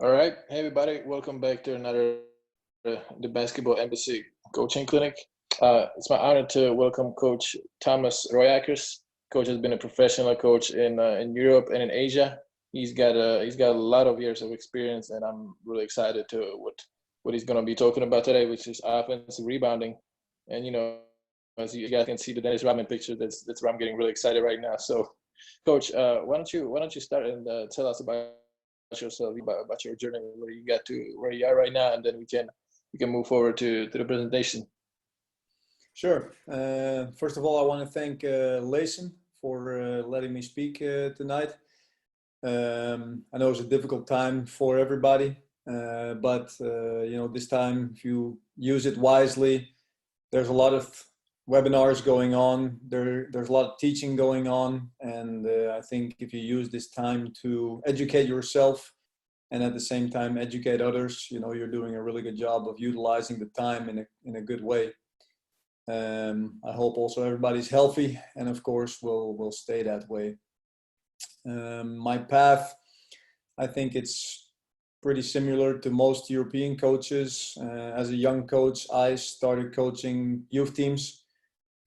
All right, hey everybody, welcome back to another the Basketball Embassy Coaching Clinic. It's my honor to welcome Coach Thomas Roijakkers. Coach has been a professional coach in Europe and in Asia. He's got a lot of years of experience, and I'm really excited to what he's going to be talking about today, which is offensive rebounding. And as you guys can see the Dennis Rodman picture, that's where I'm getting really excited right now. So, Coach, why don't you start and tell us about yourself, about your journey, where you got to where you are right now, and then we can move forward to the presentation. Sure. First of all, I want to thank Layson for letting me speak tonight. I know it's a difficult time for everybody, but this time, if you use it wisely, there's a lot of webinars going on. There's a lot of teaching going on, and I think if you use this time to educate yourself and at the same time educate others, you're doing a really good job of utilizing the time in a good way. I hope also everybody's healthy, and of course will stay that way. My path, I think it's pretty similar to most European coaches. As a young coach, I started coaching youth teams.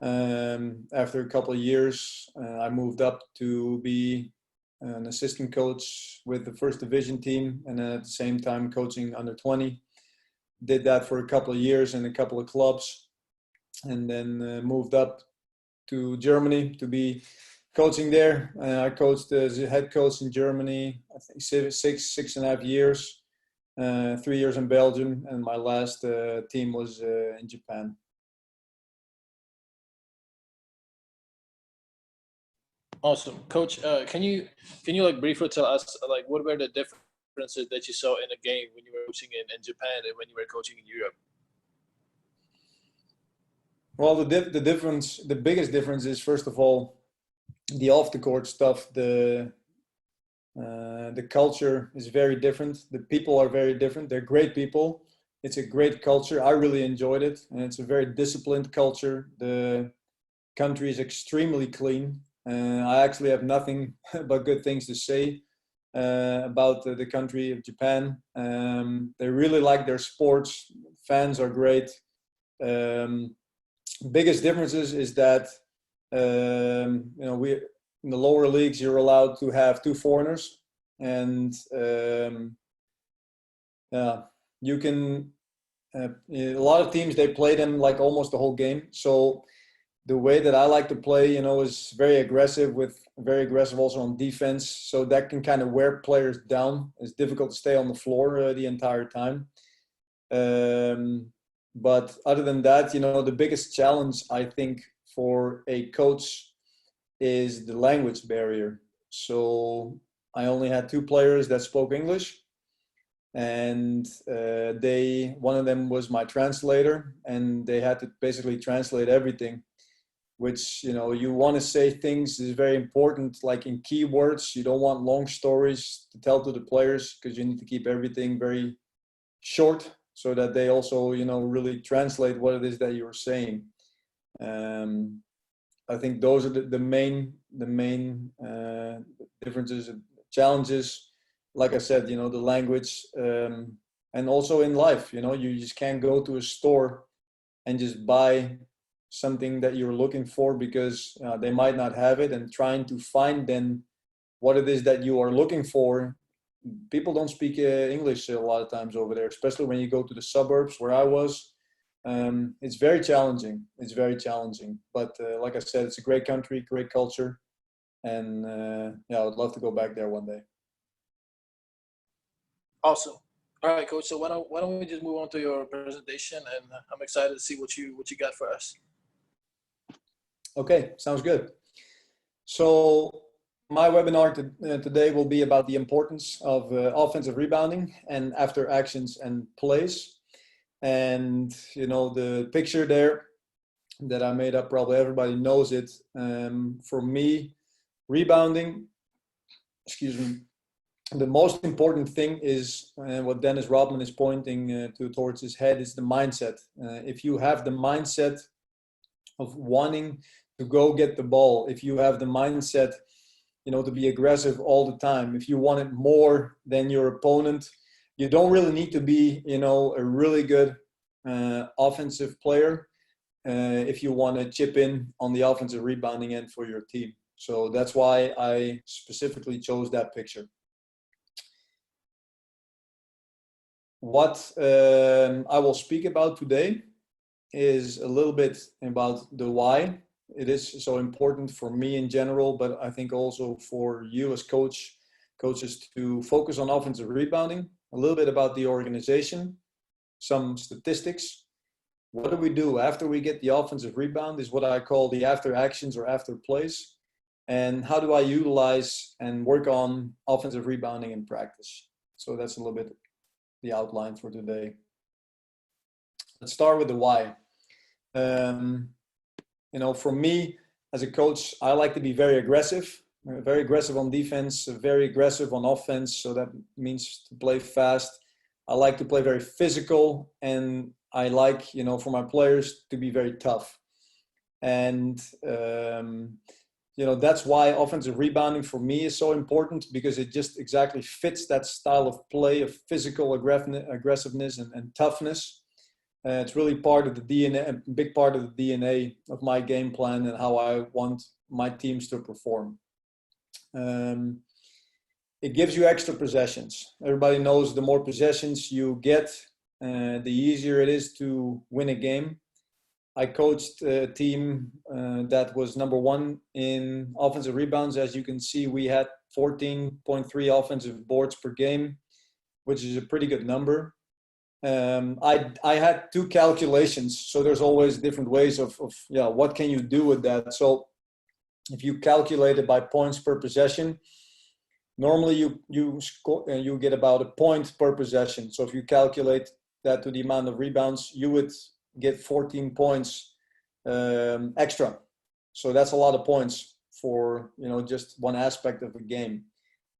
After a couple of years, I moved up to be an assistant coach with the first division team, and then at the same time coaching under 20. Did that for a couple of years in a couple of clubs, and then moved up to Germany to be coaching there. I coached as a head coach in Germany, I think six and a half years, 3 years in Belgium, and my last team was in Japan. Awesome, Coach. Can you like briefly tell us like what were the differences that you saw in the game when you were coaching in Japan and when you were coaching in Europe? Well, the biggest difference is, first of all, the off the court stuff. The culture is very different. The people are very different. They're great people. It's a great culture. I really enjoyed it, and it's a very disciplined culture. The country is extremely clean. I actually have nothing but good things to say about the country of Japan. They really like their sports. Fans are great. Biggest differences is that we in the lower leagues you're allowed to have two foreigners, and you can a lot of teams, they play them like almost the whole game. So the way that I like to play, is very aggressive also on defense. So that can kind of wear players down. It's difficult to stay on the floor the entire time. But other than that, the biggest challenge I think for a coach is the language barrier. So I only had two players that spoke English, and one of them was my translator, and they had to basically translate everything, which, you want to say things is very important, like in keywords. You don't want long stories to tell to the players, because you need to keep everything very short so that they also, really translate what it is that you're saying. I think those are the main differences and challenges. Like I said, the language, and also in life, you just can't go to a store and just buy something that you're looking for, because they might not have it, and trying to find then what it is that you are looking for. People don't speak English a lot of times over there, especially when you go to the suburbs where I was. It's very challenging. But like I said, it's a great country, great culture, and I would love to go back there one day. Awesome. All right, Coach. So why don't we just move on to your presentation, and I'm excited to see what you got for us. Okay, sounds good. So my webinar today will be about the importance of offensive rebounding and after actions and plays. And the picture there that I made up, probably everybody knows it. For me, rebounding, the most important thing is what Dennis Rodman is pointing towards his head, is the mindset. If you have the mindset of wanting to go get the ball, if you have the mindset, to be aggressive all the time, if you want it more than your opponent, You don't really need to be, a really good offensive player if you want to chip in on the offensive rebounding end for your team. So that's why I specifically chose that picture. What I will speak about today is a little bit about the why it is so important for me in general, but I think also for you as coaches to focus on offensive rebounding, a little bit about the organization, some statistics. What do we do after we get the offensive rebound is what I call the after actions or after plays. And how do I utilize and work on offensive rebounding in practice? So that's a little bit the outline for today. Let's start with the why. For me as a coach, I like to be very aggressive on defense, very aggressive on offense. So that means to play fast. I like to play very physical, and I like, for my players to be very tough. And, that's why offensive rebounding for me is so important, because it just exactly fits that style of play of physical aggressiveness and toughness. It's really part of the DNA, a big part of the DNA of my game plan and how I want my teams to perform. It gives you extra possessions. Everybody knows the more possessions you get, the easier it is to win a game. I coached a team that was number one in offensive rebounds. As you can see, we had 14.3 offensive boards per game, which is a pretty good number. I had two calculations, so there's always different ways of what can you do with that. So if you calculate it by points per possession, normally you get about a point per possession. So if you calculate that to the amount of rebounds, you would get 14 points extra. So that's a lot of points for just one aspect of the game.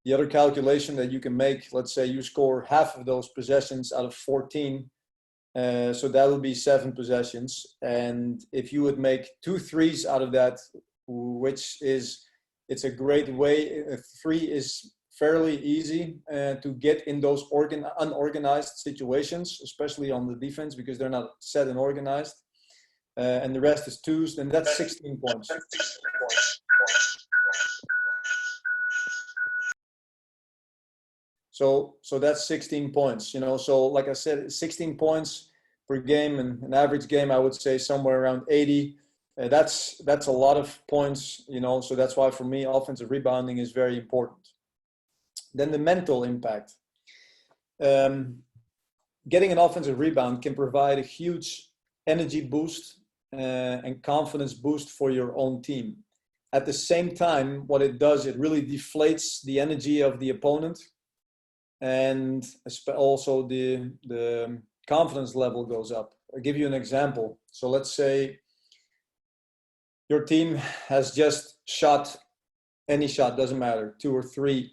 The other calculation that you can make, let's say you score half of those possessions out of 14, so that will be 7 possessions. And if you would make 2 threes out of that, it's a great way. A 3 is fairly easy to get in those unorganized situations, especially on the defense, because they're not set and organized. And the rest is 2s, then that's 16 points. So that's 16 points, so like I said, 16 points per game, and an average game, I would say somewhere around 80. That's a lot of points, so that's why for me, offensive rebounding is very important. Then the mental impact. Getting an offensive rebound can provide a huge energy boost and confidence boost for your own team. At the same time, what it does, it really deflates the energy of the opponent, and also the confidence level goes up. I'll give you an example. So let's say your team has just shot any shot, doesn't matter, 2 or 3,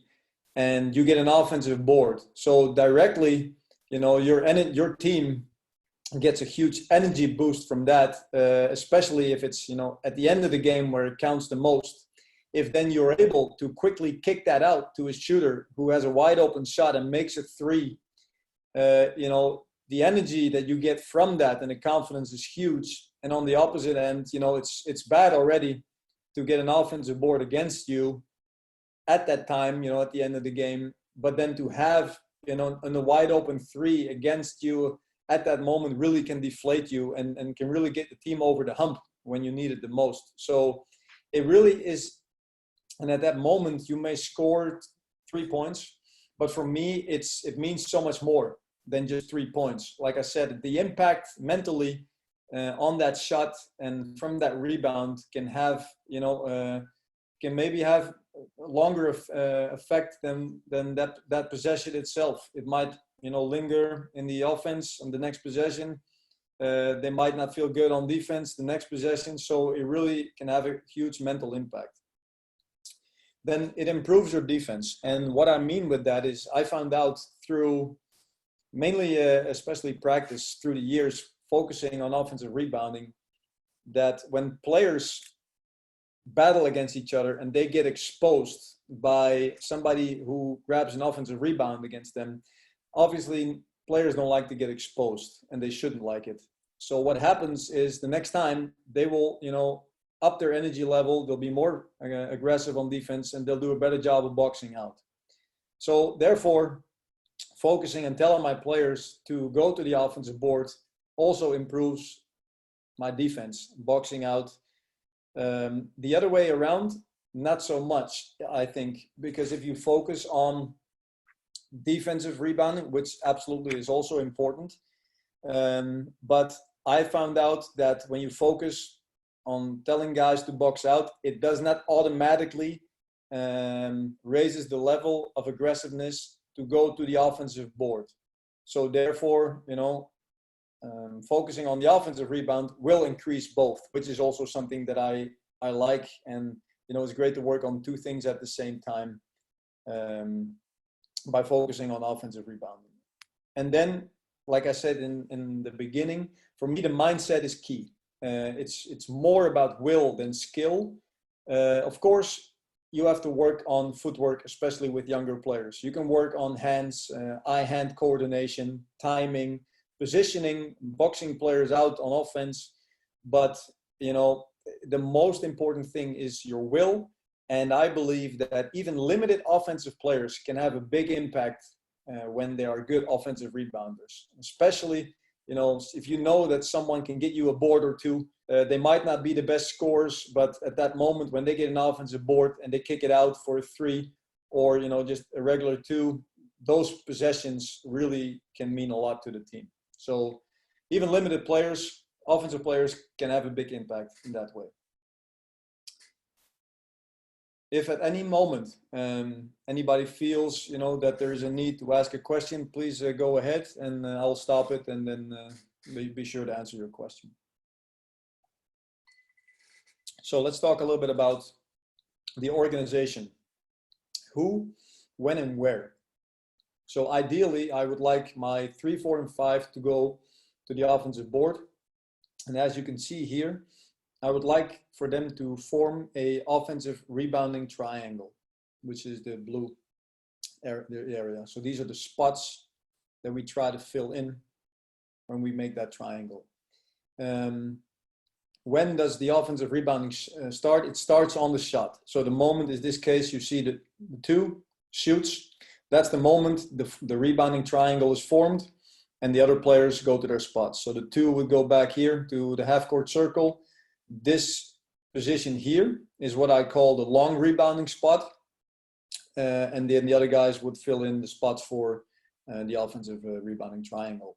and you get an offensive board. So directly, your team gets a huge energy boost from that, especially if it's, at the end of the game where it counts the most. If then you're able to quickly kick that out to a shooter who has a wide open shot and makes a 3, the energy that you get from that and the confidence is huge. And on the opposite end, it's bad already to get an offensive board against you at that time, at the end of the game. But then to have, a wide open 3 against you at that moment really can deflate you and can really get the team over the hump when you need it the most. So it really is. And at that moment, you may score 3 points, but for me, it means so much more than just 3 points. Like I said, the impact mentally on that shot and from that rebound can have, can maybe have a longer effect than that possession itself. It might, linger in the offense on the next possession. They might not feel good on defense the next possession. So it really can have a huge mental impact. Then it improves your defense. And what I mean with that is I found out through mainly, especially practice through the years, focusing on offensive rebounding, that when players battle against each other and they get exposed by somebody who grabs an offensive rebound against them, obviously players don't like to get exposed, and they shouldn't like it. So what happens is the next time they will, up their energy level, they'll be more aggressive on defense, and they'll do a better job of boxing out. So therefore, focusing and telling my players to go to the offensive board also improves my defense, boxing out. The other way around, not so much, I think, because if you focus on defensive rebounding, which absolutely is also important, but I found out that when you focus on telling guys to box out, it does not automatically raises the level of aggressiveness to go to the offensive board. So therefore, focusing on the offensive rebound will increase both, which is also something that I like. And, it's great to work on two things at the same time by focusing on offensive rebounding. And then, like I said in the beginning, for me, the mindset is key. It's more about will than skill. Of course, you have to work on footwork, especially with younger players. You can work on hands, eye-hand coordination, timing, positioning, boxing players out on offense. But, the most important thing is your will. And I believe that even limited offensive players can have a big impact when they are good offensive rebounders. Especially, if you know that someone can get you a board or two, they might not be the best scorers, but at that moment when they get an offensive board and they kick it out for a 3 or, just a regular 2, those possessions really can mean a lot to the team. So even limited players, offensive players, can have a big impact in that way. If at any moment anybody feels, that there is a need to ask a question, please go ahead, and I'll stop it, and then be sure to answer your question. So let's talk a little bit about the organization. Who, when, and where. So ideally, I would like my 3, 4, and 5 to go to the offensive board. And as you can see here, I would like for them to form a offensive rebounding triangle, which is the blue area. So these are the spots that we try to fill in when we make that triangle. When does the offensive rebounding start? It starts on the shot. So the moment in this case, you see the 2 shoots. That's the moment the rebounding triangle is formed and the other players go to their spots. So the 2 would go back here to the half-court circle. This position here is what I call the long rebounding spot. And then the other guys would fill in the spots for the offensive rebounding triangle.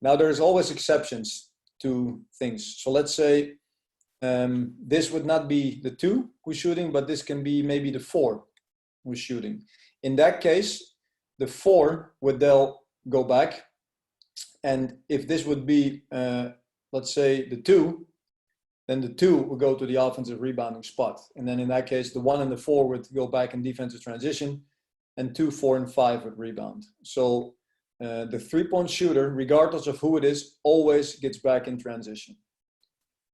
Now, there's always exceptions to things. So let's say this would not be the 2 who's shooting, but this can be maybe the 4 who's shooting. In that case, the 4 would they'll go back. And if this would be, let's say, the 2, then the 2 would go to the offensive rebounding spot. And then in that case, the 1 and the 4 would go back in defensive transition, and 2, 4, and 5 would rebound. So the 3-point shooter, regardless of who it is, always gets back in transition.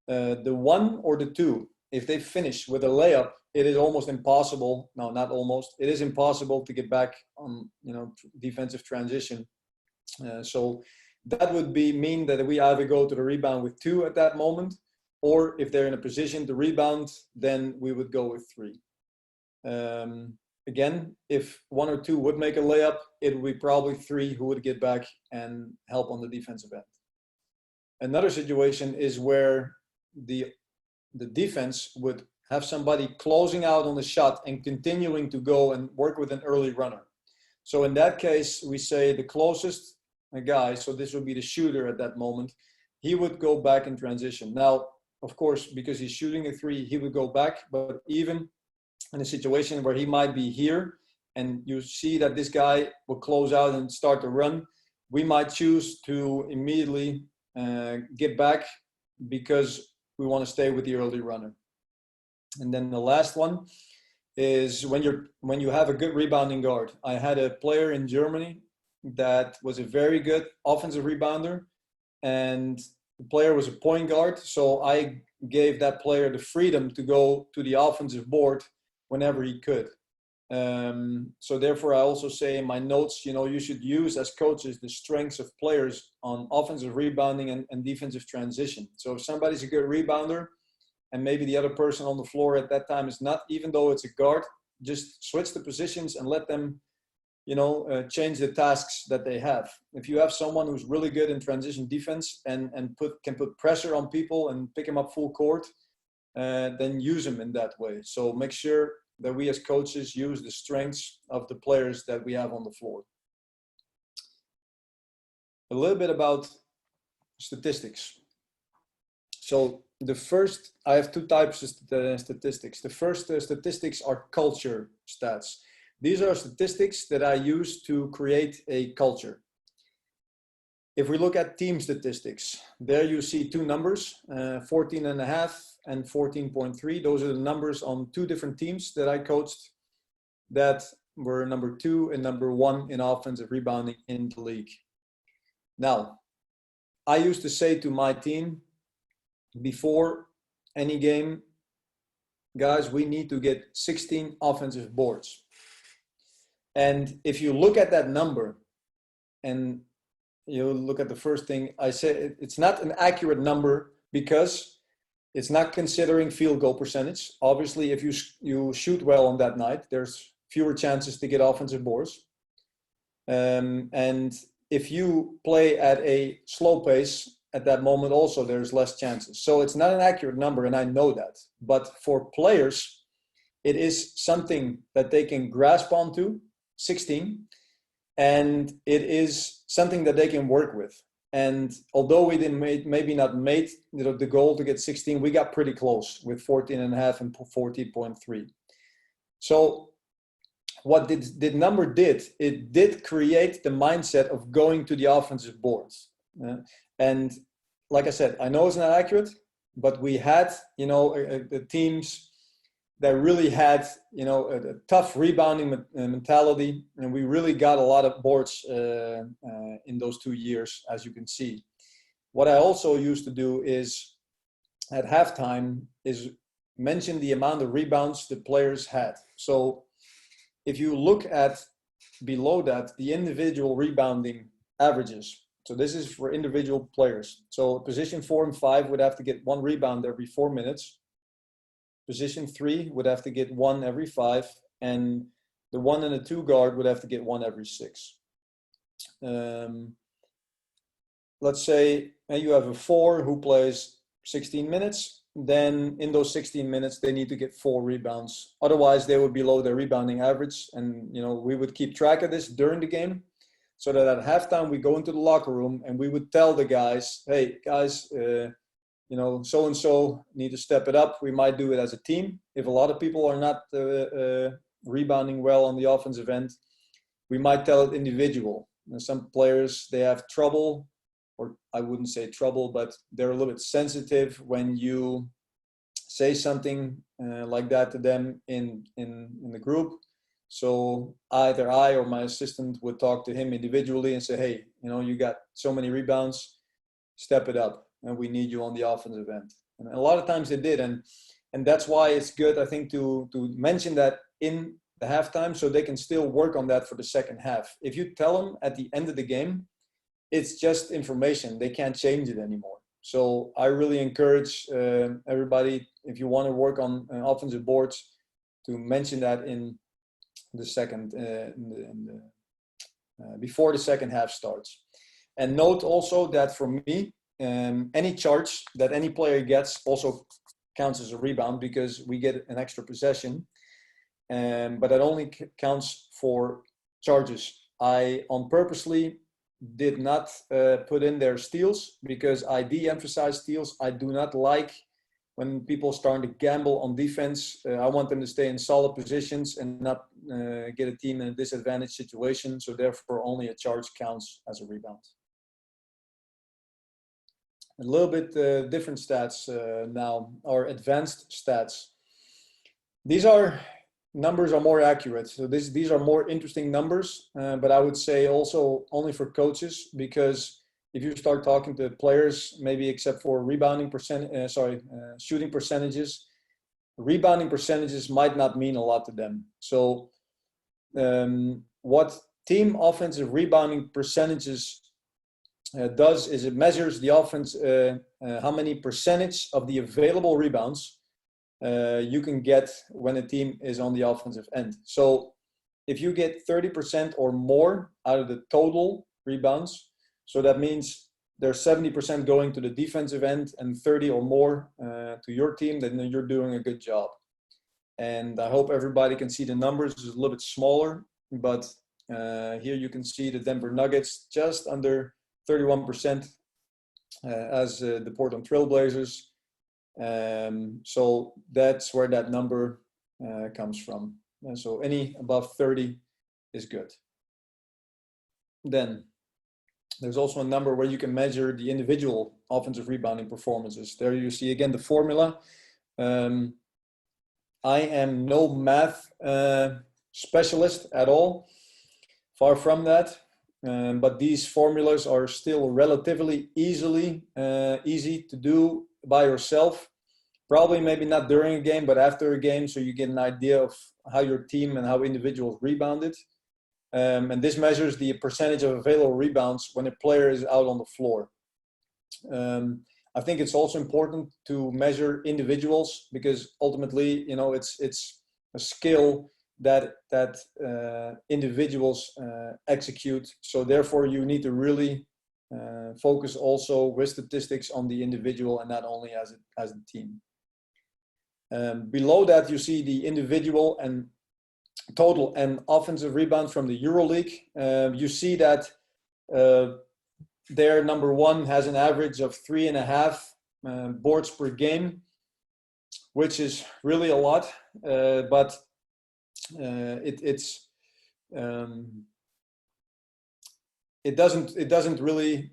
The 1 or the 2, if they finish with a layup, it is almost impossible. No, not almost. It is impossible to get back on, defensive transition. So that would mean that we either go to the rebound with 2 at that moment, or if they're in a position to rebound, then we would go with 3. Again, if 1 or 2 would make a layup, it would be probably 3 who would get back and help on the defensive end. Another situation is where the defense would have somebody closing out on the shot and continuing to go and work with an early runner. So in that case, we say the closest guy, so this would be the shooter at that moment, he would go back in transition. Now, of course, because he's shooting a 3, he would go back, but even in a situation where he might be here and you see that this guy will close out and start to run, we might choose to immediately get back because we want to stay with the early runner. And then the last one is when you have a good rebounding guard. I had a player in Germany that was a very good offensive rebounder, and the player was a point guard. So I gave that player the freedom to go to the offensive board whenever he could. So therefore, I also say in my notes, you should use as coaches the strengths of players on offensive rebounding and defensive transition. So if somebody's a good rebounder and maybe the other person on the floor at that time is not, even though it's a guard, just switch the positions and let them, change the tasks that they have. If you have someone who's really good in transition defense and can put pressure on people and pick them up full court, then use them in that way. So make sure that we as coaches use the strengths of the players that we have on the floor. A little bit about statistics. So I have two types of statistics. The first statistics are culture stats. These are statistics that I use to create a culture. If we look at team statistics, there you see two numbers, 14.5 and 14.3. Those are the numbers on two different teams that I coached that were number 2 and number 1 in offensive rebounding in the league. Now, I used to say to my team before any game, guys, we need to get 16 offensive boards. And if you look at that number and you look at the first thing I said, it's not an accurate number because it's not considering field goal percentage. Obviously, if you shoot well on that night, there's fewer chances to get offensive boards. And if you play at a slow pace at that moment, also there's less chances. So it's not an accurate number, and I know that. But for players, it is something that they can grasp onto, 16, and it is something that they can work with. And although we didn't maybe not made the goal to get 16, we got pretty close with 14.5 and 14.3. So what the number did, it did create the mindset of going to the offensive boards. And like I said, I know it's not accurate, but we had, the teams that really had, a tough rebounding mentality. And we really got a lot of boards in those 2 years, as you can see. What I also used to do is at halftime is mention the amount of rebounds the players had. So if you look at below that, the individual rebounding averages. So this is for individual players. So position 4 and 5 would have to get 1 rebound every 4 minutes. Position 3 would have to get 1 every 5, and the 1 and the 2 guard would have to get 1 every 6. Let's say you have a 4 who plays 16 minutes. Then in those 16 minutes, they need to get 4 rebounds. Otherwise, they would be below their rebounding average. And, we would keep track of this during the game so that at halftime, we go into the locker room and we would tell the guys, hey, guys, so-and-so need to step it up. We might do it as a team. If a lot of people are not rebounding well on the offensive end, we might tell it individual. Some players, they have trouble, or I wouldn't say trouble, but they're a little bit sensitive when you say something like that to them in the group. So either I or my assistant would talk to him individually and say, hey, you got so many rebounds, step it up. And we need you on the offensive end. And a lot of times they did. And that's why it's good, I think, to mention that in the halftime so they can still work on that for the second half. If you tell them at the end of the game, it's just information. They can't change it anymore. So I really encourage everybody, if you want to work on offensive boards, to mention that in the second, before the second half starts. And note also that for me, any charge that any player gets also counts as a rebound because we get an extra possession. But that only counts for charges. I purposely did not put in their steals because I de-emphasize steals. I do not like when people starting to gamble on defense. I want them to stay in solid positions and not get a team in a disadvantaged situation. So therefore only a charge counts as a rebound. A little bit different stats now, or advanced stats. These numbers are more accurate. So these are more interesting numbers, but I would say also only for coaches, because if you start talking to players, maybe except for shooting percentages, rebounding percentages might not mean a lot to them. So what team offensive rebounding percentages does is it measures the offense, how many percentage of the available rebounds you can get when a team is on the offensive end. So if you get 30% or more out of the total rebounds, so that means there's 70% going to the defensive end and 30 or more to your team, then you're doing a good job. And I hope everybody can see the numbers. It's a little bit smaller, but here you can see the Denver Nuggets just under 31% as the Portland Trailblazers. So that's where that number comes from. And so any above 30 is good. Then there's also a number where you can measure the individual offensive rebounding performances. There you see again the formula. I am no math specialist at all, far from that. But these formulas are still relatively easy to do by yourself. Probably maybe not during a game, but after a game, so you get an idea of how your team and how individuals rebounded. And this measures the percentage of available rebounds when a player is out on the floor. I think it's also important to measure individuals because ultimately, you know, it's a skill that individuals execute. So therefore, you need to really focus also with statistics on the individual and not only as a team. Below that, you see the individual and total and offensive rebound from the EuroLeague. You see that their number one has an average of 3.5 boards per game, which is really a lot. But it doesn't really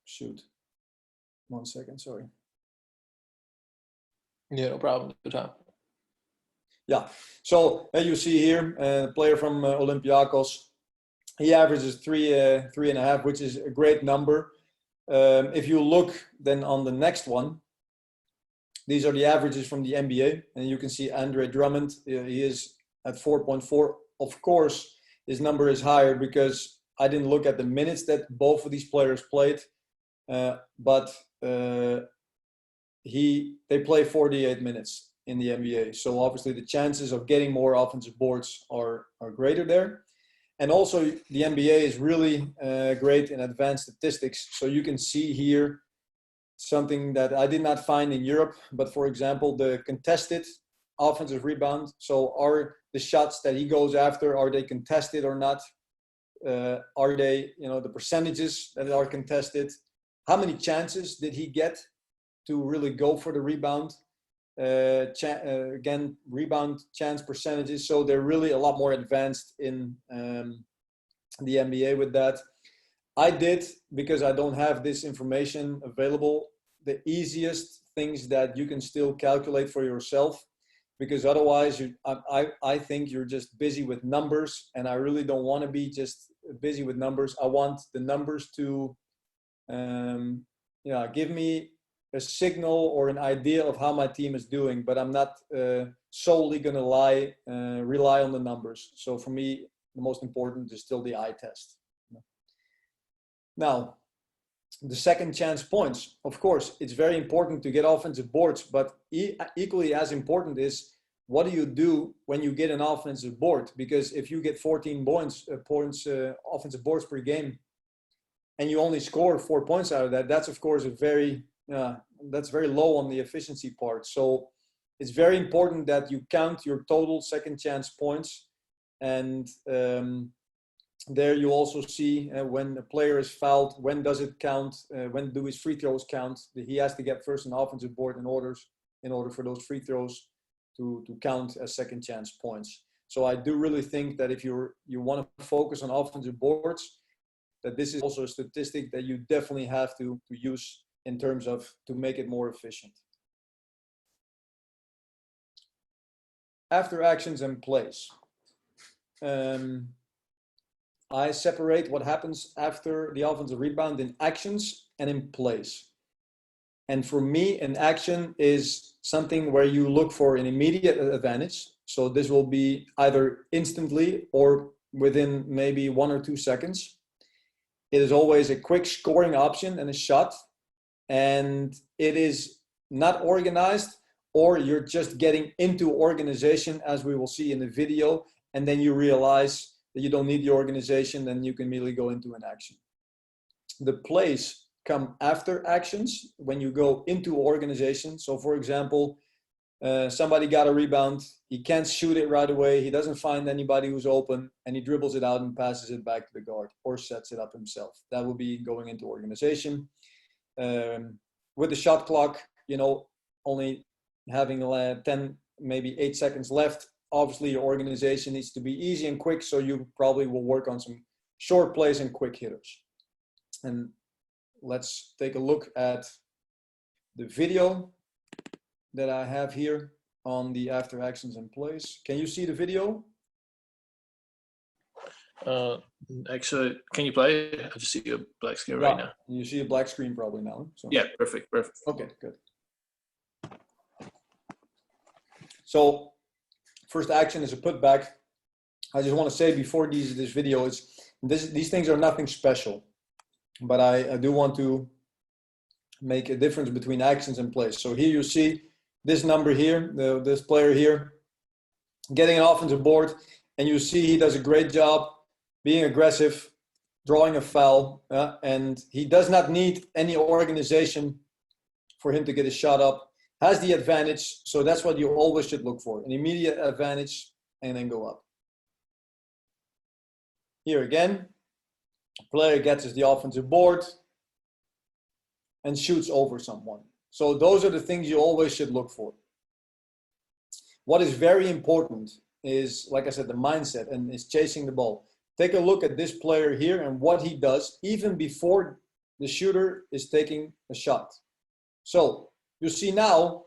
shoot. 1 second, sorry. Yeah, no problem. Good time. Yeah, so you see here a player from Olympiacos. He averages 3.5, which is a great number. If you look then on the next one, these are the averages from the NBA, and you can see Andre Drummond. He is at 4.4. Of course, his number is higher because I didn't look at the minutes that both of these players played, but they play 48 minutes in the NBA. So obviously the chances of getting more offensive boards are greater there. And also the NBA is really great in advanced statistics. So you can see here something that I did not find in Europe, but for example, the contested offensive rebound. So are the shots that he goes after, are they contested or not? Are they, the percentages that are contested? How many chances did he get to really go for the rebound? Again, rebound chance percentages. So they're really a lot more advanced in the NBA with that. I did, because I don't have this information available, the easiest things that you can still calculate for yourself, because otherwise I think you're just busy with numbers, and I really don't want to be just busy with numbers. I want the numbers to give me a signal or an idea of how my team is doing, but I'm not solely going to rely on the numbers. So for me, the most important is still the eye test. Now, the second chance points. Of course, it's very important to get offensive boards, but equally as important is what do you do when you get an offensive board? Because if you get 14 points offensive boards per game, and you only score 4 points out of that, that's of course that's very low on the efficiency part. So it's very important that you count your total second chance points. And there you also see when a player is fouled, when does it count? When do his free throws count? He has to get first an offensive board in order for those free throws to count as second chance points. So I do really think that if you want to focus on offensive boards, that this is also a statistic that you definitely have to use in terms of to make it more efficient. After actions and plays. I separate what happens after the offensive rebound in actions and in plays. And for me, an action is something where you look for an immediate advantage. So this will be either instantly or within maybe 1 or 2 seconds. It is always a quick scoring option and a shot, and it is not organized, or you're just getting into organization, as we will see in the video, and then you realize that you don't need the organization, then you can immediately go into an action. The plays come after actions when you go into organization. So for example, somebody got a rebound, he can't shoot it right away, he doesn't find anybody who's open, and he dribbles it out and passes it back to the guard or sets it up himself. That will be going into organization. With the shot clock, you know, only having 10, maybe 8 seconds left, obviously your organization needs to be easy and quick, so you probably will work on some short plays and quick hitters. And let's take a look at the video that I have here on the after actions and plays. Can you see the video? Actually, can you play? I just see a black screen right now. You see a black screen probably now. So. Yeah, perfect. Okay, good. So first action is a putback. I just want to say before this video, these things are nothing special, but I do want to make a difference between actions and plays. So here you see this number here, this player here, getting an offensive board, and you see he does a great job being aggressive, drawing a foul, and he does not need any organization for him to get a shot up. Has the advantage, so that's what you always should look for, an immediate advantage, and then go up. Here again, player gets the offensive board and shoots over someone. So those are the things you always should look for. What is very important is, like I said, the mindset and is chasing the ball. Take a look at this player here and what he does even before the shooter is taking a shot. So you see now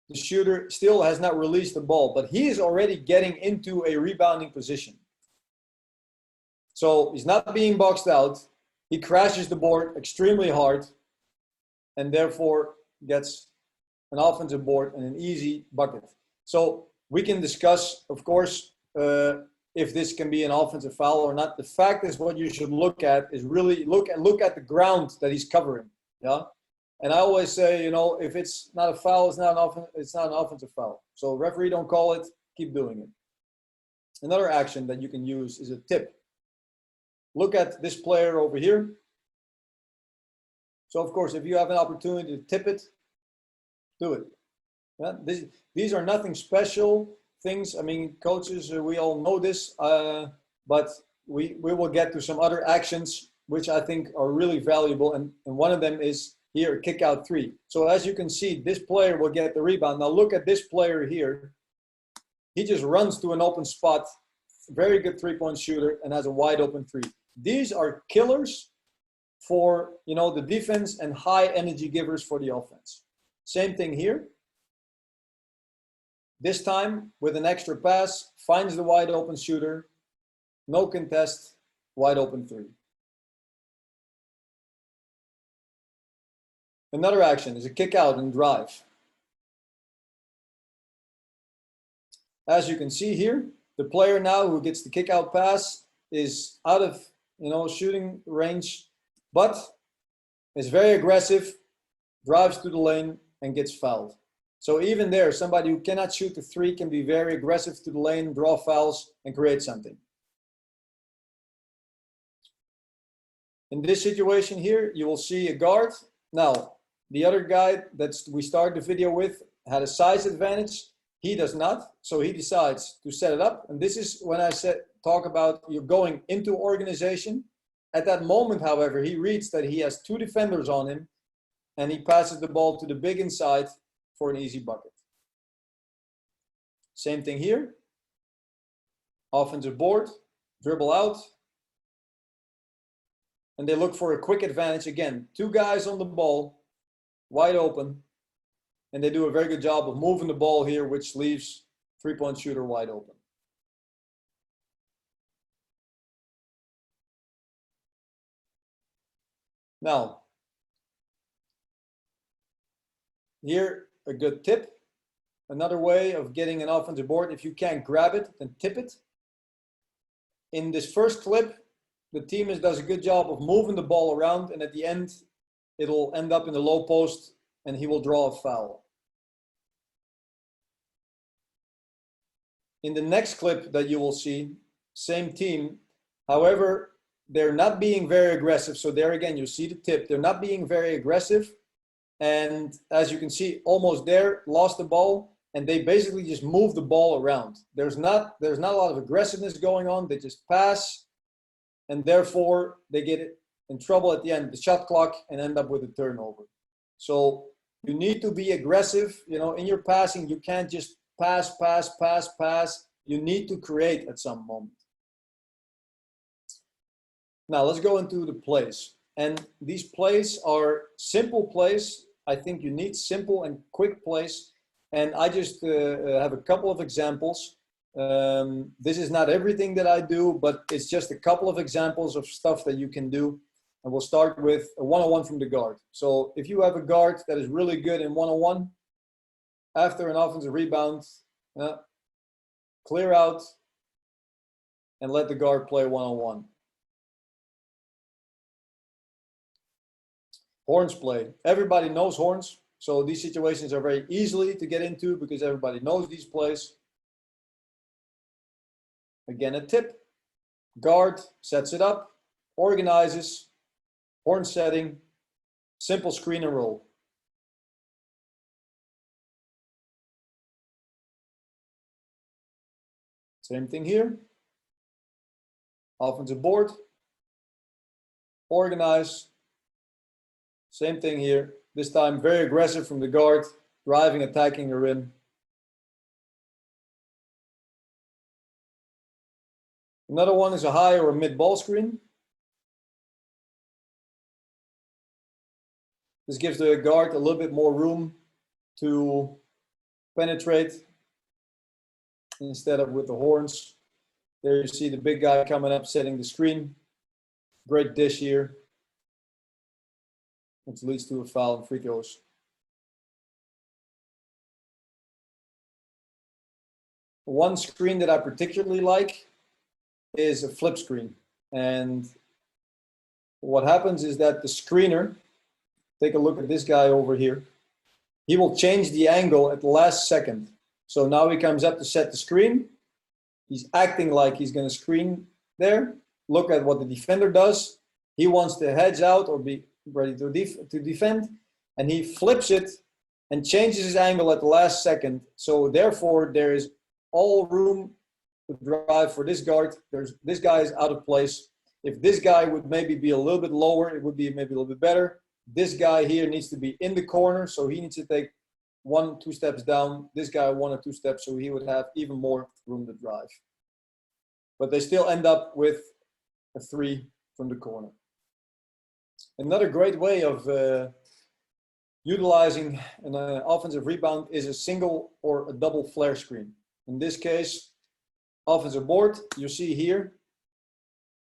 the shooter still has not released the ball, but he is already getting into a rebounding position. So he's not being boxed out. He crashes the board extremely hard and therefore gets an offensive board and an easy bucket. So we can discuss, of course, if this can be an offensive foul or not. The fact is, what you should look at is really look at the ground that he's covering. Yeah, and I always say, you know, if it's not a foul, it's not an offensive foul. So referee don't call it, keep doing it. Another action that you can use is a tip. Look at this player over here. So of course, if you have an opportunity to tip it, do it. Yeah? These are nothing special things. I mean, coaches, we all know this, but we will get to some other actions which I think are really valuable. And one of them is here, a kick out three. So as you can see, this player will get the rebound. Now look at this player here. He just runs to an open spot, very good three-point shooter, and has a wide open three. These are killers for, you know, the defense and high energy givers for the offense. Same thing here. This time with an extra pass, finds the wide open shooter, no contest, wide open three. Another action is a kick out and drive. As you can see here, the player now who gets the kick out pass is out of, you know, shooting range, but is very aggressive, drives to the lane and gets fouled. So even there, somebody who cannot shoot the three can be very aggressive to the lane, draw fouls, and create something. In this situation here, you will see a guard. Now, the other guy that we started the video with had a size advantage. He does not, so he decides to set it up. And this is when I talk about you're going into organization. At that moment, however, he reads that he has two defenders on him, and he passes the ball to the big inside for an easy bucket. Same thing here. Offensive board, dribble out. And they look for a quick advantage. Again, two guys on the ball, wide open. And they do a very good job of moving the ball here, which leaves three-point shooter wide open. Now, here, a good tip. another way of getting an offensive board, if you can't grab it, then tip it. In this first clip, the team does a good job of moving the ball around, and at the end, it'll end up in the low post, and he will draw a foul. In the next clip that you will see, same team, however, they're not being very aggressive. So there again, you see the tip. They're not being very aggressive. And as you can see, almost there, lost the ball, and they basically just move the ball around. There's not a lot of aggressiveness going on. They just pass, and therefore they get in trouble at the end of the shot clock and end up with a turnover. So you need to be aggressive. You know, in your passing, you can't just pass. You need to create at some moment. Now let's go into the plays. And these plays are simple plays. I think you need simple and quick plays. And I just have a couple of examples. This is not everything that I do, but it's just a couple of examples of stuff that you can do. And we'll start with a one-on-one from the guard. So if you have a guard that is really good in one-on-one, after an offensive rebound, clear out and let the guard play one-on-one. Horns play. Everybody knows horns. So these situations are very easily to get into because everybody knows these plays. Again, a tip. Guard sets it up, organizes, horn setting, simple screen and roll. Same thing here. Offensive board, organize. Same thing here. This time very aggressive from the guard, driving, attacking the rim. Another one is a high or a mid ball screen. This gives the guard a little bit more room to penetrate instead of with the horns. There you see the big guy coming up, setting the screen. Great dish here, which leads to a foul and free throws. One screen that I particularly like is a flip screen. And what happens is that the screener, take a look at this guy over here, he will change the angle at the last second. So now he comes up to set the screen. He's acting like he's going to screen there. Look at what the defender does. He wants to hedge out or be ready to defend, and he flips it and changes his angle at the last second. So therefore, there is all room to drive for this guard. This guy is out of place. If this guy would maybe be a little bit lower, it would be maybe a little bit better. This guy here needs to be in the corner, so he needs to take 1-2 steps down. This guy 1 or 2 steps, so he would have even more room to drive. But they still end up with a 3 from the corner. Another great way of utilizing an offensive rebound is a single or a double flare screen. In this case, offensive board, you see here,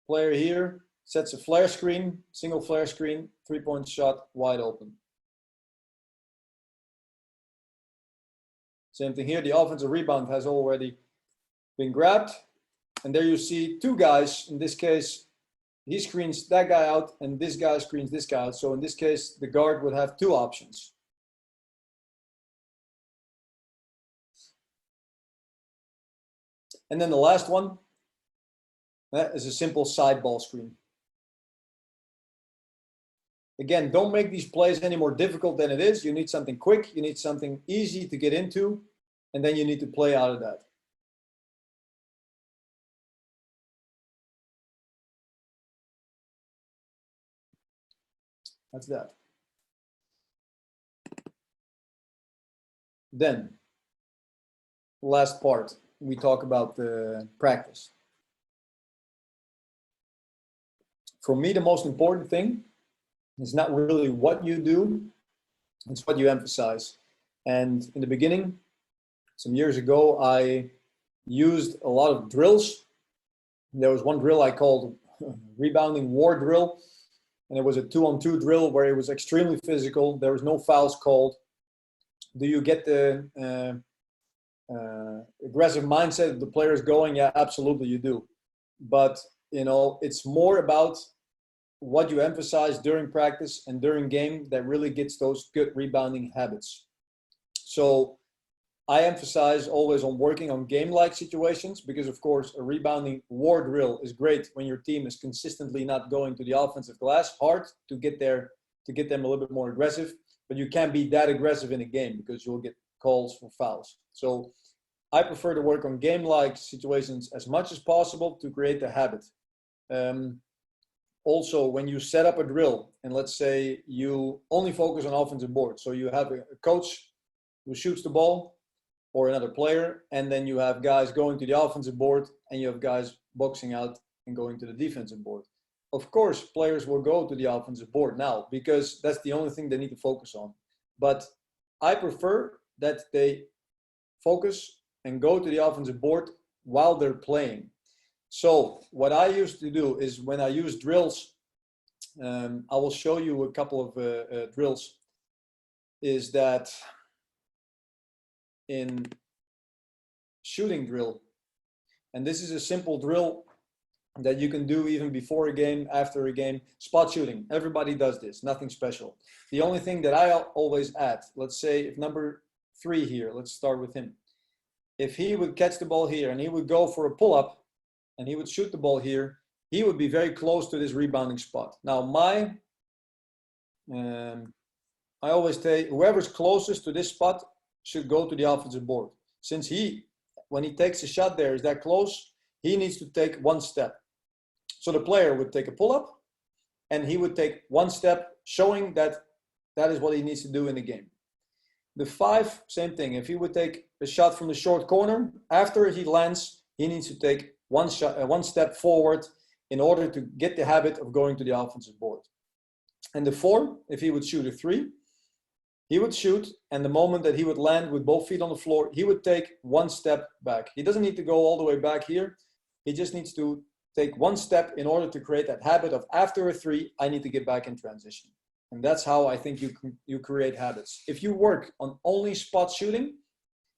player here sets a flare screen, single flare screen, 3-point shot, wide open. Same thing here, the offensive rebound has already been grabbed. And there you see 2 guys, in this case, he screens that guy out and this guy screens this guy out. So in this case, the guard would have 2 options. And then the last one, that is a simple side ball screen. Again, don't make these plays any more difficult than it is. You need something quick, you need something easy to get into, and then you need to play out of that. That's that. Then, last part, we talk about the practice. For me, the most important thing is not really what you do, it's what you emphasize. And in the beginning, some years ago, I used a lot of drills. There was one drill I called rebounding war drill. And it was a 2-on-2 drill where it was extremely physical. There was no fouls called. Do you get the aggressive mindset of the players going, yeah, absolutely you do. But, it's more about what you emphasize during practice and during game that really gets those good rebounding habits. So I emphasize always on working on game-like situations because, of course, a rebounding war drill is great when your team is consistently not going to the offensive glass hard to get them a little bit more aggressive. But you can't be that aggressive in a game because you'll get calls for fouls. So I prefer to work on game-like situations as much as possible to create the habit. Also, when you set up a drill, and let's say you only focus on offensive board, so you have a coach who shoots the ball, or another player, and then you have guys going to the offensive board and you have guys boxing out and going to the defensive board. Of course, players will go to the offensive board now because that's the only thing they need to focus on. But I prefer that they focus and go to the offensive board while they're playing. So what I used to do is when I use drills, I will show you a couple of drills, is that in shooting drill, and this is a simple drill that you can do even before a game, after a game. Spot shooting, everybody does this, nothing special. The only thing that I always add, let's say if number 3 here, let's start with him, if he would catch the ball here and he would go for a pull-up and he would shoot the ball here, he would be very close to this rebounding spot. Now I always say whoever's closest to this spot should go to the offensive board. Since when he takes a shot there is that close, he needs to take one step. So the player would take a pull-up and he would take one step, showing that that is what he needs to do in the game. The 5, same thing. If he would take a shot from the short corner, after he lands, he needs to take one step forward in order to get the habit of going to the offensive board. And the 4, if he would shoot a 3, he would shoot, and the moment that he would land with both feet on the floor, he would take one step back. He doesn't need to go all the way back here. He just needs to take one step in order to create that habit of after a 3, I need to get back in transition. And that's how I think you create habits. If you work on only spot shooting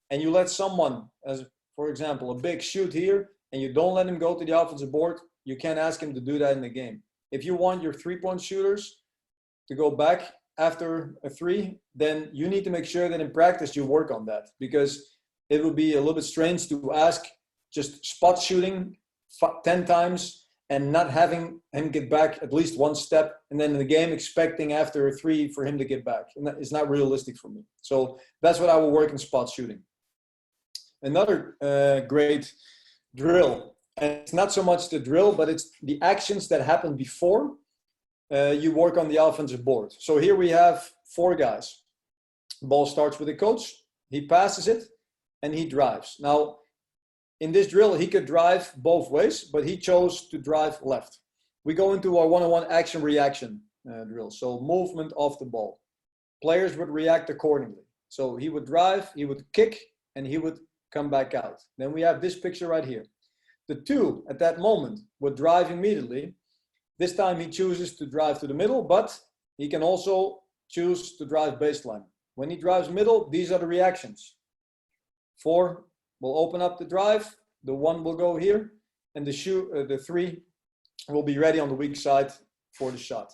and you let someone, as for example, a big shoot here, and you don't let him go to the offensive board, you can't ask him to do that in the game. If you want your 3-point shooters to go back after a 3, then you need to make sure that in practice you work on that, because it would be a little bit strange to ask just spot shooting 10 times and not having him get back at least one step, and then in the game expecting after a 3 for him to get back. And that is not realistic for me. So that's what I will work in spot shooting. Another great drill, and it's not so much the drill, but it's the actions that happen before you work on the offensive board. So here we have 4 guys. Ball starts with the coach, he passes it, and he drives. Now, in this drill, he could drive both ways, but he chose to drive left. We go into our one-on-one action-reaction drill. So movement off the ball. Players would react accordingly. So he would drive, he would kick, and he would come back out. Then we have this picture right here. The 2 at that moment would drive immediately. This time he chooses to drive to the middle, but he can also choose to drive baseline. When he drives middle, these are the reactions. 4 will open up the drive, the 1 will go here, and the 3 will be ready on the weak side for the shot.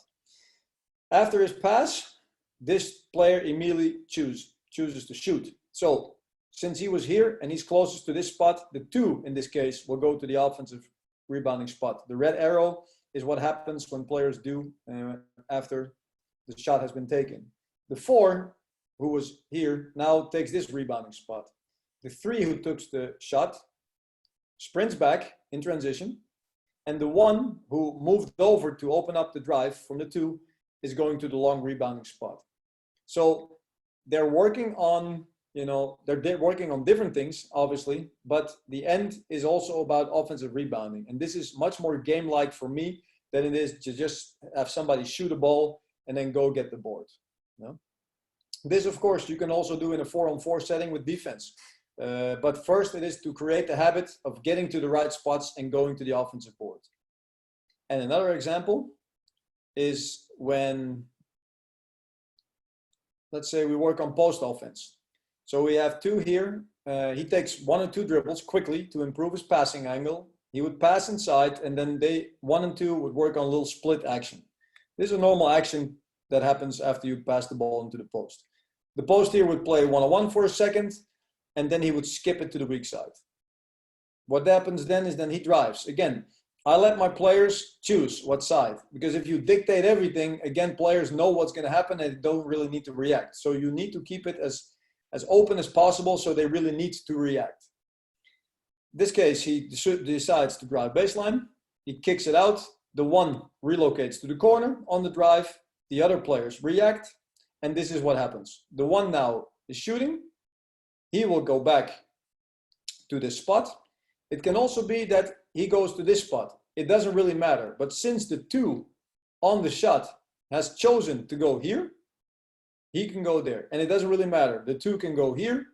After his pass, this player immediately chooses to shoot. So since he was here and he's closest to this spot, the 2 in this case will go to the offensive rebounding spot. The red arrow is what happens when players do after the shot has been taken. The 4, who was here, now takes this rebounding spot. The 3 who took the shot sprints back in transition, and the 1 who moved over to open up the drive from the 2 is going to the long rebounding spot. So they're working on, they're working on different things, obviously, but the end is also about offensive rebounding. And this is much more game-like for me than it is to just have somebody shoot a ball and then go get the board. This, of course, you can also do in a 4-on-4 setting with defense. But first it is to create the habit of getting to the right spots and going to the offensive board. And another example is when, let's say we work on post offense. So we have 2 here he takes 1 or 2 dribbles quickly to improve his passing angle. He would pass inside, and then 1 and 2 would work on a little split action. This is a normal action that happens after you pass the ball into the post. The post here would play 1-on-1 for a second, and then he would skip it to the weak side. What happens then is he drives. Again, I let my players choose what side, because if you dictate everything, again, players know what's going to happen and they don't really need to react. So you need to keep it as open as possible, so they really need to react. In this case, he decides to drive baseline. He kicks it out. The one relocates to the corner on the drive. The other players react. And this is what happens. The one now is shooting. He will go back to this spot. It can also be that he goes to this spot. It doesn't really matter. But since the 2 on the shot has chosen to go here, he can go there. And it doesn't really matter. The 2 can go here.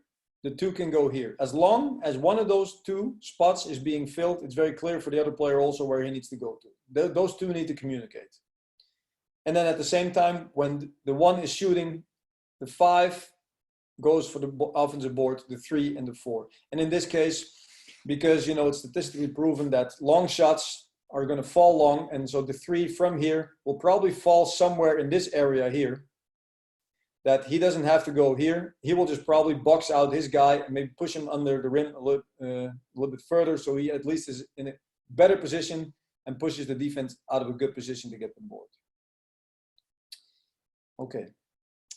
The 2 can go here. As long as one of those 2 spots is being filled, it's very clear for the other player also where he needs to go to. Those 2 need to communicate. And then at the same time, when the 1 is shooting, the 5 goes for the offensive board, the 3 and the 4. And in this case, because it's statistically proven that long shots are going to fall long, and so the 3 from here will probably fall somewhere in this area here, that he doesn't have to go here. He will just probably box out his guy and maybe push him under the rim a little bit further, so he at least is in a better position and pushes the defense out of a good position to get the board. Okay,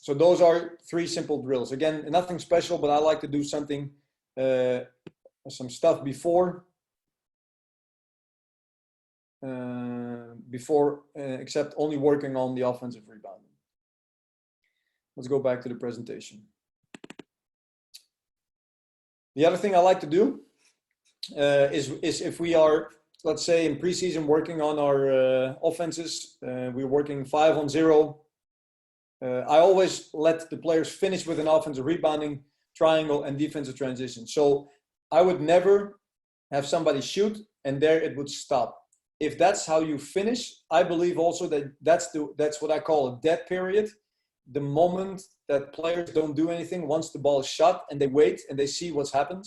so those are 3 simple drills. Again, nothing special, but I like to do something, some stuff before except only working on the offensive rebounding. Let's go back to the presentation. The other thing I like to do is if we are, let's say, in preseason working on our offenses, we're working 5-on-0. I always let the players finish with an offensive rebounding triangle and defensive transition. So I would never have somebody shoot and there it would stop. If that's how you finish, I believe also that that's what I call a dead period. The moment that players don't do anything, once the ball is shot and they wait and they see what's happened,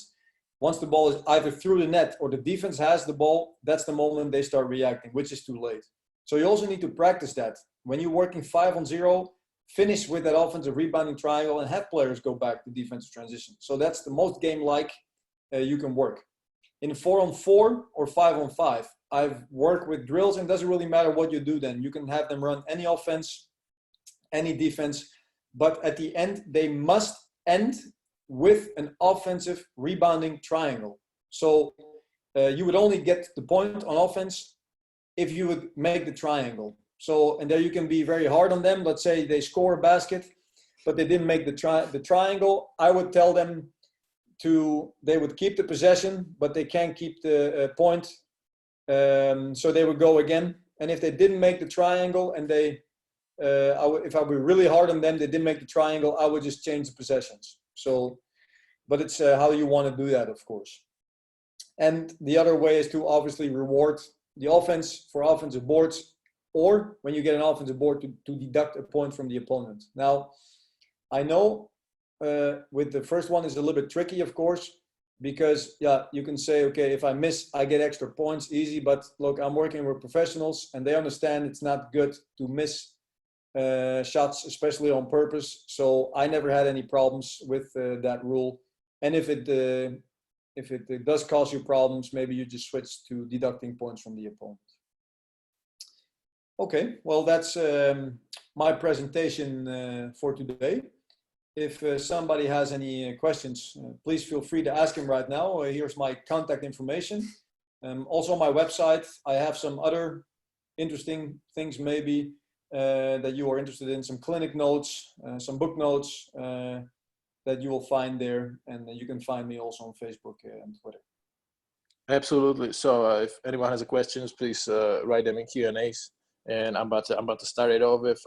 once the ball is either through the net or the defense has the ball, that's the moment they start reacting, which is too late. So you also need to practice that. When you're working 5-on-0, finish with that offensive rebounding triangle and have players go back to defensive transition. So that's the most game-like you can work. In 4-on-4 or 5-on-5, I've worked with drills, and it doesn't really matter what you do then. You can have them run any offense, any defense, but at the end, they must end with an offensive rebounding triangle. So you would only get the point on offense if you would make the triangle. So, and there you can be very hard on them. Let's say they score a basket, but they didn't make the triangle. I would tell them they would keep the possession, but they can't keep the point. So they would go again. And if they didn't make the triangle and if I were really hard on them, they didn't make the triangle, I would just change the possessions. So, but it's how you want to do that, of course. And the other way is to obviously reward the offense for offensive boards, or when you get an offensive board to deduct a point from the opponent. Now, I know with the first one is a little bit tricky, of course, because you can say, okay, if I miss, I get extra points, easy. But look, I'm working with professionals and they understand it's not good to miss shots, especially on purpose. So I never had any problems with that rule. And if it does cause you problems, maybe you just switch to deducting points from the opponent. Okay, well, that's my presentation for today. If somebody has any questions, please feel free to ask him right now. Here's my contact information. Also on my website, I have some other interesting things maybe that you are interested in, some clinic notes, some book notes that you will find there. And you can find me also on Facebook and Twitter. Absolutely. So if anyone has questions, please write them in Q&As. And I'm about to start it off with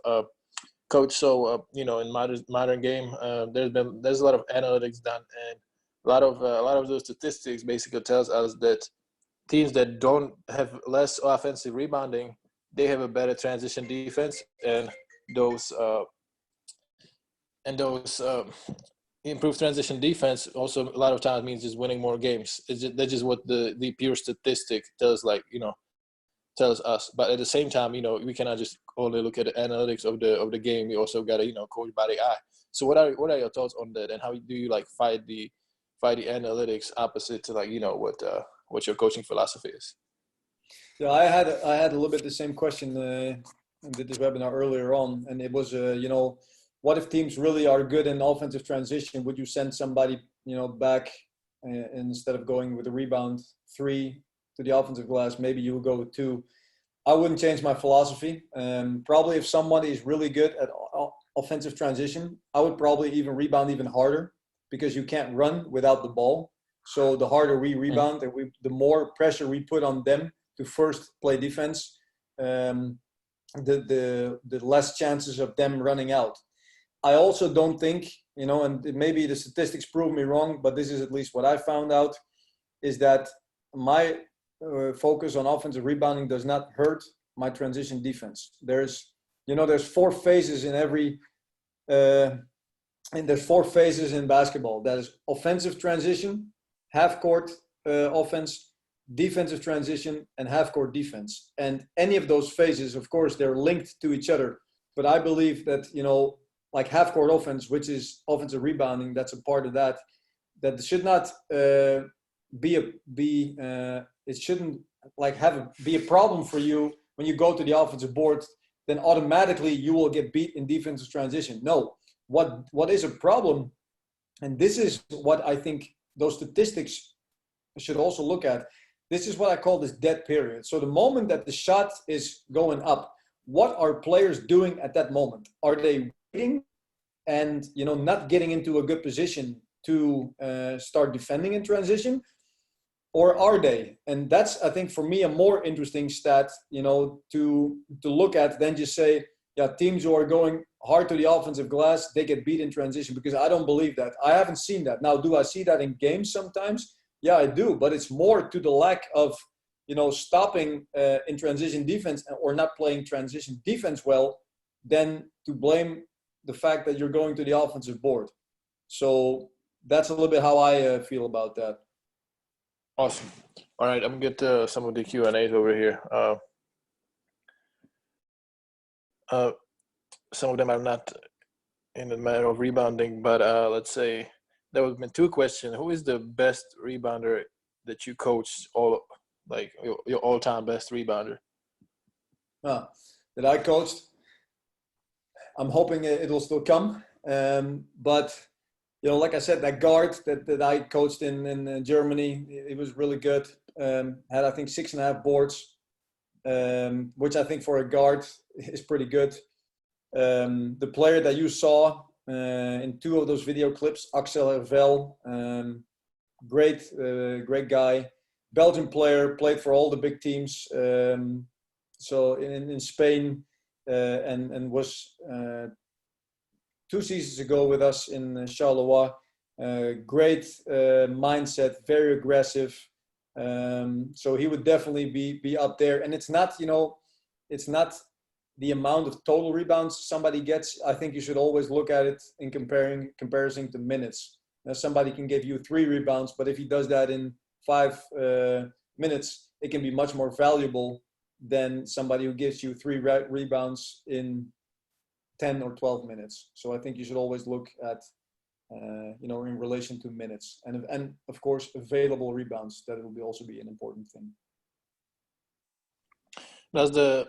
Coach. So in modern game, there's a lot of analytics done, and a lot of those statistics basically tells us that teams that don't have less offensive rebounding, they have a better transition defense, and those improved transition defense also a lot of times means just winning more games. That's just what the pure statistic tells, like, tells us. But at the same time, we cannot just only look at the analytics of the game. We also got to, coach by the eye. So what are your thoughts on that, and how do you like fight the analytics opposite to, like, what your coaching philosophy is? Yeah, I had a little bit the same question. I did this webinar earlier on, and it was, what if teams really are good in offensive transition? Would you send somebody, back instead of going with a rebound 3 to the offensive glass? Maybe you would go with 2. I wouldn't change my philosophy. Probably if somebody is really good at offensive transition, I would probably even rebound even harder, because you can't run without the ball. So the harder we rebound, and the more pressure we put on them to first play defense, the less chances of them running out. I also don't think, and maybe the statistics prove me wrong, but this is at least what I found out, is that my focus on offensive rebounding does not hurt my transition defense. There's 4 phases in every, and there's 4 phases in basketball. That is offensive transition, half court offense, defensive transition, and half court defense. And any of those phases, of course, they're linked to each other. But I believe that, like half court offense, which is offensive rebounding, that's a part of that. That should not it shouldn't like be a problem for you when you go to the offensive board. Then automatically you will get beat in defensive transition. No, what is a problem, and this is what I think those statistics should also look at. This is what I call this dead period. So the moment that the shot is going up, what are players doing at that moment? Are they waiting and not getting into a good position to start defending in transition, or are they? And that's, I think, for me, a more interesting stat, to look at than just say, yeah, teams who are going hard to the offensive glass, they get beat in transition, because I don't believe that. I haven't seen that. Now, do I see that in games sometimes? Yeah, I do, but it's more to the lack of, stopping in transition defense or not playing transition defense well, than to blame the fact that you're going to the offensive board. So that's a little bit how I feel about that. Awesome. All right, I'm gonna get some of the Q&As over here. Some of them are not in the matter of rebounding, but let's say there have been 2 questions. Who is the best rebounder that you coached, your all-time best rebounder? That I coached? I'm hoping it will still come. But, like I said, that guard that I coached in Germany, it was really good. Had, I think, 6.5 boards, which I think for a guard is pretty good. The player that you saw in 2 of those video clips, Axel Hervel, great guy, Belgian player, played for all the big teams. So in Spain, and was 2 seasons ago with us in Charleroi. Great mindset, very aggressive. So he would definitely be up there. And it's not, it's not the amount of total rebounds somebody gets. I think you should always look at it in comparison to minutes. Now, somebody can give you 3 rebounds, but if he does that in 5 minutes, it can be much more valuable than somebody who gives you 3 rebounds in 10 or 12 minutes. So I think you should always look at, in relation to minutes, and of course available rebounds. That will also be an important thing. Does the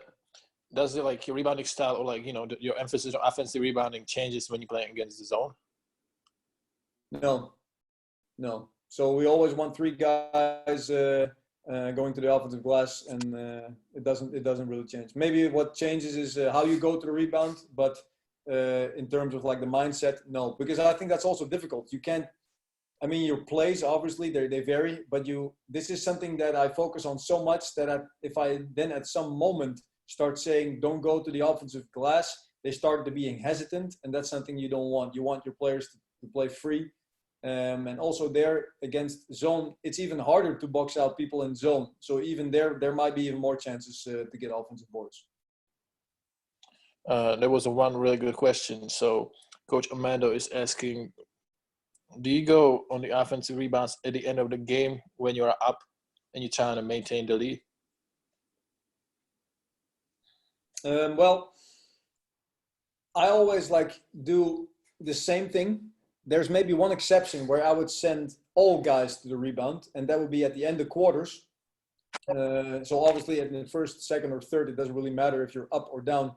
like your rebounding style, or your emphasis on offensive rebounding changes when you're playing against the zone? No. So we always want 3 guys going to the offensive glass, and it doesn't really change. Maybe what changes is how you go to the rebound, but in terms of like the mindset, no, because I think that's also difficult. You can't. I mean, your plays obviously they vary, but this is something that I focus on so much that if I then at some moment start saying don't go to the offensive glass, they start to being hesitant, and that's something you don't want. You want your players to play free. And also there against zone, it's even harder to box out people in zone. So even there might be even more chances to get offensive boards. There was one really good question. So Coach Amando is asking, do you go on the offensive rebounds at the end of the game when you're up and you're trying to maintain the lead? Well, I always like do the same thing. There's maybe one exception where I would send all guys to the rebound, and that would be at the end of quarters. So obviously in the first, second, or third, it doesn't really matter if you're up or down.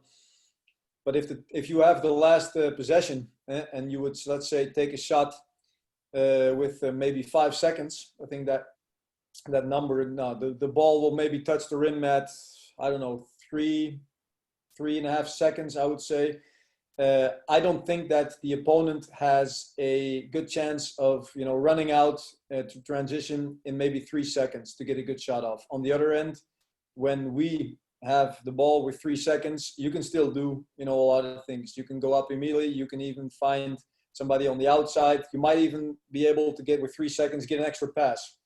But if you have the last possession and you would, let's say, take a shot with maybe 5 seconds, I think that number, no, the ball will maybe touch the rim at, I don't know, 3.5 seconds, I would say. I don't think that the opponent has a good chance of running out to transition in maybe 3 seconds to get a good shot off. On the other end, when we have the ball with 3 seconds, you can still do a lot of things. You can go up immediately. You can even find somebody on the outside. You might even be able to get with 3 seconds, get an extra pass.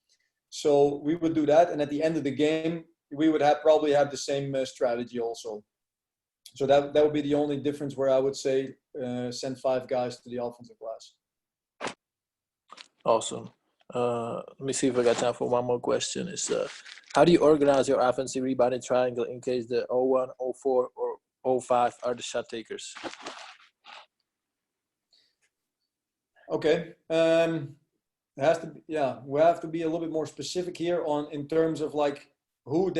So we would do that, and at the end of the game, we would probably have the same strategy also. So that would be the only difference where I would say send 5 guys to the offensive glass. Awesome. Let me see if I got time for one more question. Is how do you organize your offensive rebounding triangle in case the 0-1, 0-4, or 0-5 are the shot takers? Okay. It has to be, we have to be a little bit more specific here in terms of like who's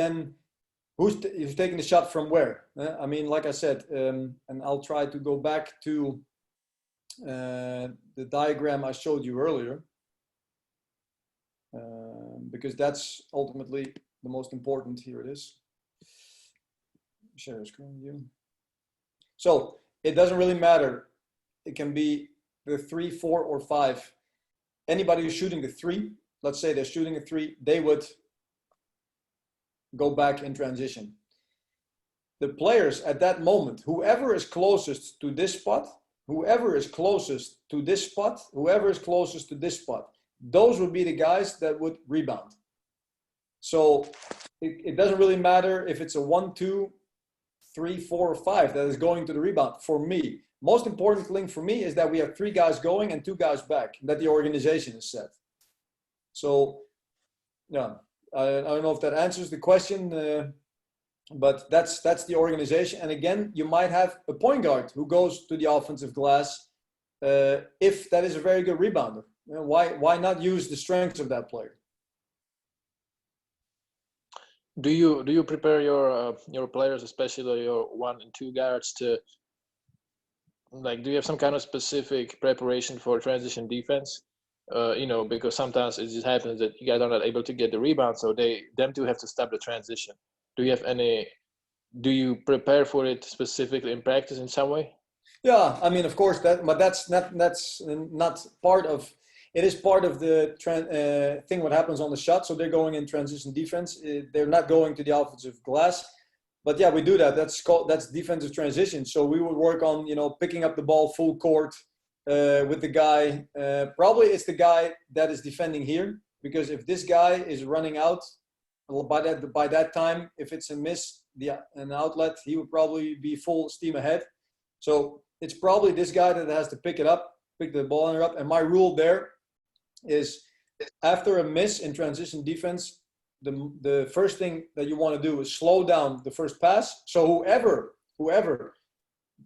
taking the shot from where. I mean, like I said, and I'll try to go back to the diagram I showed you earlier, because that's ultimately the most important. Here it is. Share screen view. So it doesn't really matter. It can be the 3, 4, or 5. Anybody who's shooting the 3, let's say they're shooting a 3, they would go back in transition. The players at that moment, whoever is closest to this spot, whoever is closest to this spot, whoever is closest to this spot, those would be the guys that would rebound. So it doesn't really matter if it's a 1, 2, 3, 4, or 5 that is going to the rebound. For me, most important thing for me is that we have 3 guys going and 2 guys back, and that the organization is set. So, yeah, I don't know if that answers the question, but that's the organization. And again, you might have a point guard who goes to the offensive glass if that is a very good rebounder. Why not use the strengths of that player? Do you prepare your players, especially your 1 and 2 guards, to do you have some kind of specific preparation for transition defense? Because sometimes it just happens that you guys are not able to get the rebound, so them two have to stop the transition. Do you prepare for it specifically in practice in some way? Yeah, I mean, of course, but that's not part of. It is part of the thing what happens on the shot. So they're going in transition defense. They're not going to the offensive glass. But yeah, we do that. That's defensive transition. So we would work on picking up the ball full court with the guy. Probably it's the guy that is defending here, because if this guy is running out, by that time, if it's a miss, an outlet, he would probably be full steam ahead. So it's probably this guy that has to pick the ball up. And my rule there is, after a miss in transition defense, the first thing that you want to do is slow down the first pass. So whoever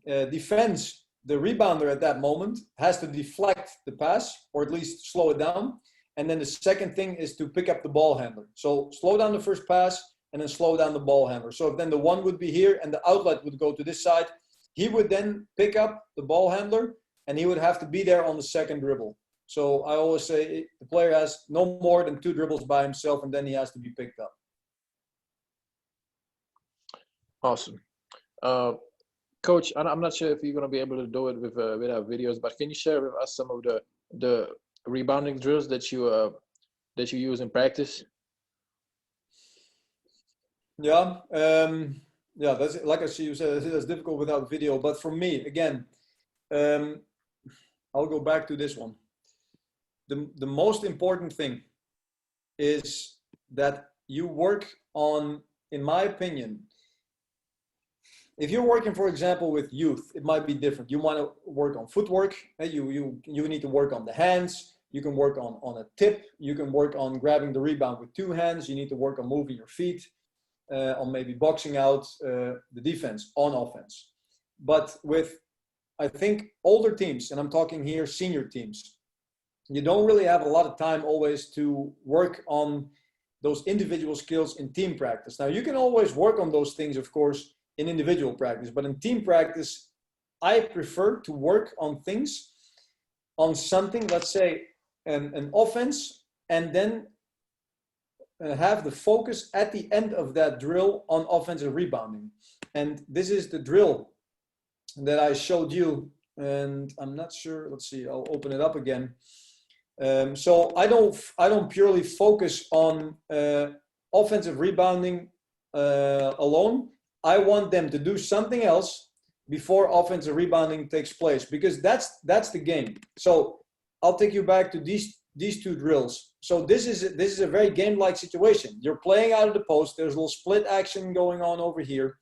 defends the rebounder at that moment has to deflect the pass, or at least slow it down. And then the second thing is to pick up the ball handler. So slow down the first pass and then slow down the ball handler. So if then the 1 would be here and the outlet would go to this side, he would then pick up the ball handler and he would have to be there on the second dribble. So I always say the player has no more than 2 dribbles by himself, and then he has to be picked up. Awesome. Coach, I'm not sure if you're going to be able to do it with our videos, but can you share with us some of the rebounding drills that you use in practice? Yeah, that's, like I see you said, that's difficult without video. But for me, again, I'll go back to this one. The most important thing is that you work on, in my opinion, If you're working, for example, with youth, it might be different. You want to work on footwork. You need to work on the hands. You can work on a tip. You can work on grabbing the rebound with two hands. You need to work on moving your feet, on maybe boxing out the defense on offense. But with, I think, older teams, and I'm talking here senior teams, you don't really have a lot of time always to work on those individual skills in team practice. Now, you can always work on those things, of course, in individual practice, but in team practice, I prefer to work on things, on something, let's say an offense, and then have the focus at the end of that drill on offensive rebounding. And this is the drill that I showed you, and I'm not sure, let's see, I'll open it up again. So I don't purely focus on offensive rebounding alone. I want them to do something else before offensive rebounding takes place, because that's the game. So I'll take you back to these two drills. So this is a very game-like situation. You're playing out of the post. There's a little split action going on over here.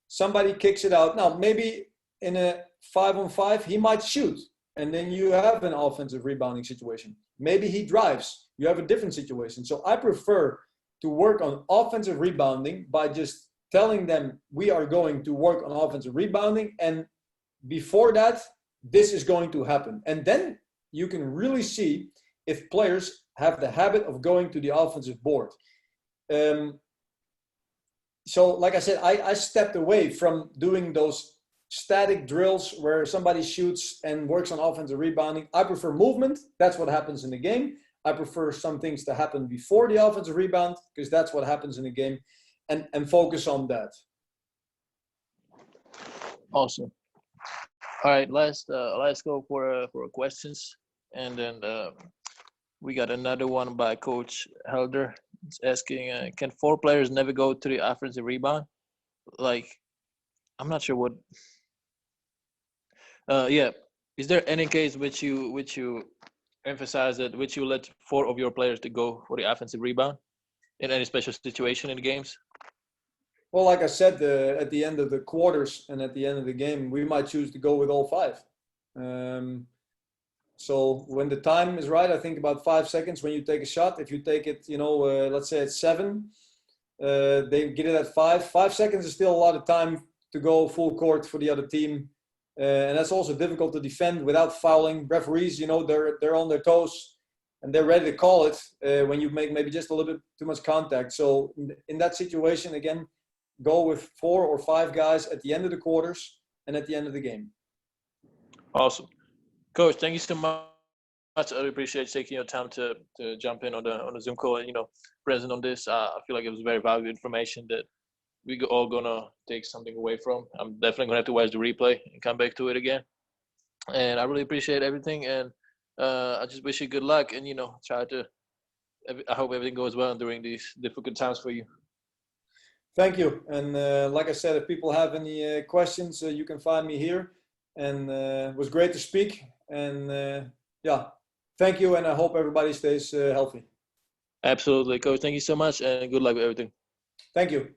Somebody kicks it out. Now maybe in a 5-on-5 he might shoot, and then you have an offensive rebounding situation. Maybe he drives. You have a different situation. So I prefer to work on offensive rebounding by just telling them we are going to work on offensive rebounding, and before that, this is going to happen. And then you can really see if players have the habit of going to the offensive board. So like I said, I stepped away from doing those static drills where somebody shoots and works on offensive rebounding. I prefer movement. That's what happens in the game. I prefer some things to happen before the offensive rebound, because that's what happens in the game, and focus on that. Awesome. All right, let's go for questions, and then we got another one by Coach Helder. It's asking, can 4 players never go to the offensive rebound? Like, I'm not sure what. Yeah, is there any case which you emphasize that which you let 4 of your players to go for the offensive rebound in any special situation in the games? Well, like I said, at the end of the quarters and at the end of the game, we might choose to go with all 5. So when the time is right, I think about 5 seconds when you take a shot. If you take it, let's say it's 7, they get it at 5. 5 seconds is still a lot of time to go full court for the other team. And that's also difficult to defend without fouling. Referees, they're on their toes and they're ready to call it when you make maybe just a little bit too much contact. So in that situation, again, go with 4 or 5 guys at the end of the quarters and at the end of the game. Awesome. Coach, thank you so much. I really appreciate taking your time to jump in on the Zoom call and, present on this. I feel like it was very valuable information that we all gonna take something away from. I'm definitely gonna have to watch the replay and come back to it again. And I really appreciate everything, and I just wish you good luck, and I hope everything goes well during these difficult times for you. Thank you. And like I said, if people have any questions, you can find me here. And it was great to speak. And thank you. And I hope everybody stays healthy. Absolutely, Coach. Thank you so much, and good luck with everything. Thank you.